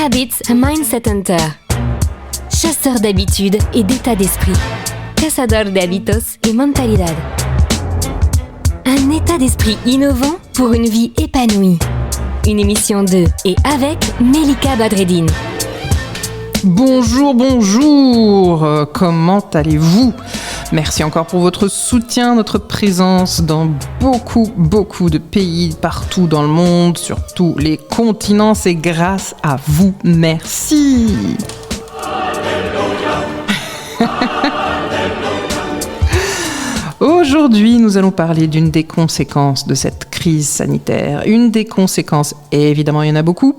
Habits a Mindset Hunter. Chasseur d'habitudes et d'état d'esprit. Cazador de hábitos y mentalidad. Un état d'esprit innovant pour une vie épanouie. Une émission de et avec Melika Badreddine. Bonjour, comment allez-vous ? Merci encore pour votre soutien, notre présence dans beaucoup de pays partout dans le monde, sur tous les continents. C'est grâce à vous. Merci. Aujourd'hui, nous allons parler d'une des conséquences de cette crise sanitaire. Une des conséquences, et évidemment il y en a beaucoup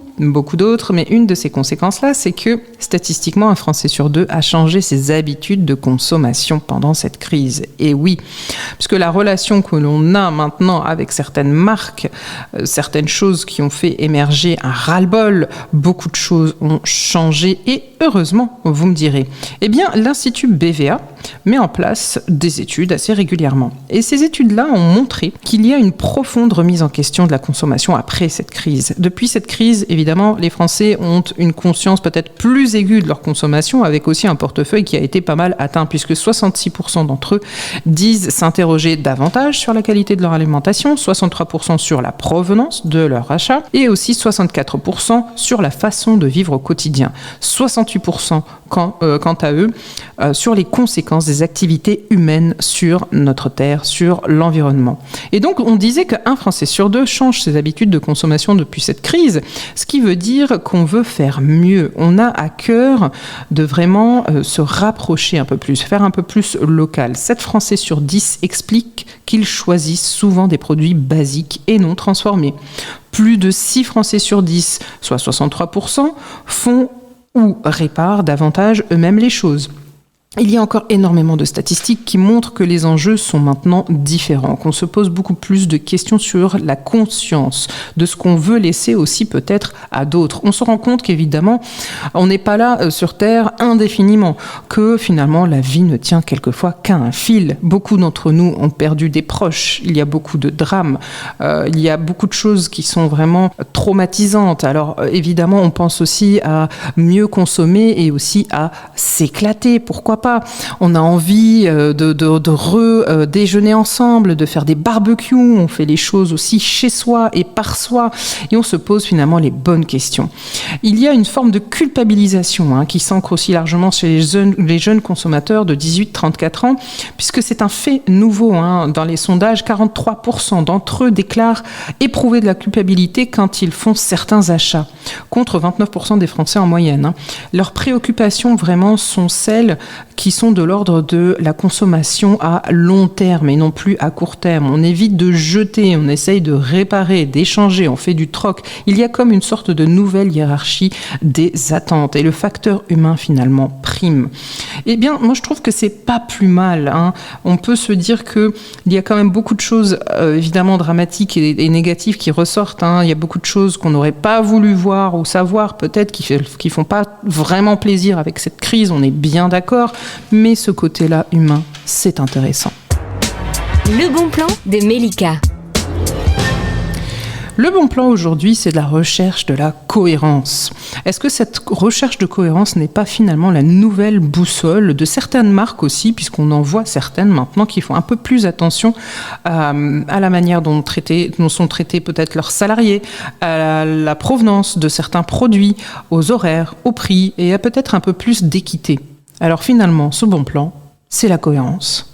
d'autres, mais une de ces conséquences-là, c'est que statistiquement, un Français sur deux a changé ses habitudes de consommation pendant cette crise. Et oui, puisque la relation que l'on a maintenant avec certaines marques, certaines choses qui ont fait émerger un ras-le-bol, beaucoup de choses ont changé et heureusement, vous me direz. Eh bien, l'Institut BVA met en place des études assez régulièrement. Et ces études-là ont montré qu'il y a une profonde remise en question de la consommation après cette crise. Depuis cette crise, évidemment, les Français ont une conscience peut-être plus aiguë de leur consommation, avec aussi un portefeuille qui a été pas mal atteint, puisque 66% d'entre eux disent s'interroger davantage sur la qualité de leur alimentation, 63% sur la provenance de leur achat, et aussi 64% sur la façon de vivre au quotidien. 68% quant à eux, sur les conséquences des activités humaines sur notre terre, sur l'environnement. Et donc, on disait qu'un Français sur deux change ses habitudes de consommation depuis cette crise, ce qui veut dire qu'on veut faire mieux. On a à cœur de vraiment se rapprocher un peu plus, faire un peu plus local. 7 Français sur 10 expliquent qu'ils choisissent souvent des produits basiques et non transformés. Plus de 6 Français sur 10, soit 63%, font ou réparent davantage eux-mêmes les choses. Il y a encore énormément de statistiques qui montrent que les enjeux sont maintenant différents, qu'on se pose beaucoup plus de questions sur la conscience, de ce qu'on veut laisser aussi peut-être à d'autres. On se rend compte qu'évidemment, on n'est pas là sur Terre indéfiniment, que finalement la vie ne tient quelquefois qu'à un fil. Beaucoup d'entre nous ont perdu des proches, il y a beaucoup de drames, il y a beaucoup de choses qui sont vraiment traumatisantes. Alors évidemment, on pense aussi à mieux consommer et aussi à s'éclater, pourquoi pas. On a envie de déjeuner ensemble, de faire des barbecues, on fait les choses aussi chez soi et par soi, et on se pose finalement les bonnes questions. Il y a une forme de culpabilisation qui s'ancre aussi largement chez les jeunes consommateurs de 18-34 ans, puisque c'est un fait nouveau. Dans les sondages, 43% d'entre eux déclarent éprouver de la culpabilité quand ils font certains achats, contre 29% des Français en moyenne. Leurs préoccupations vraiment sont celles qui sont de l'ordre de la consommation à long terme et non plus à court terme. On évite de jeter, on essaye de réparer, d'échanger, on fait du troc. Il y a comme une sorte de nouvelle hiérarchie des attentes et le facteur humain finalement prime. Eh bien, moi je trouve que c'est pas plus mal. On peut se dire qu'il y a quand même beaucoup de choses évidemment dramatiques et négatives qui ressortent. Il y a beaucoup de choses qu'on n'aurait pas voulu voir ou savoir peut-être qui font pas vraiment plaisir avec cette crise, on est bien d'accord. Mais ce côté-là humain, c'est intéressant. Le bon plan de Melika. Le bon plan aujourd'hui, c'est de la recherche de la cohérence. Est-ce que cette recherche de cohérence n'est pas finalement la nouvelle boussole de certaines marques aussi, puisqu'on en voit certaines maintenant qui font un peu plus attention à la manière dont sont traités peut-être leurs salariés, à la provenance de certains produits, aux horaires, au prix et à peut-être un peu plus d'équité. Alors finalement, ce bon plan, c'est la cohérence.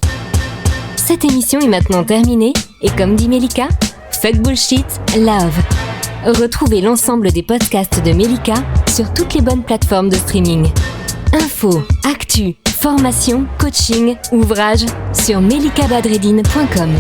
Cette émission est maintenant terminée et comme dit Melika, fuck bullshit, love. Retrouvez l'ensemble des podcasts de Melika sur toutes les bonnes plateformes de streaming. Infos, actu, formation, coaching, ouvrages sur melikabadreddine.com.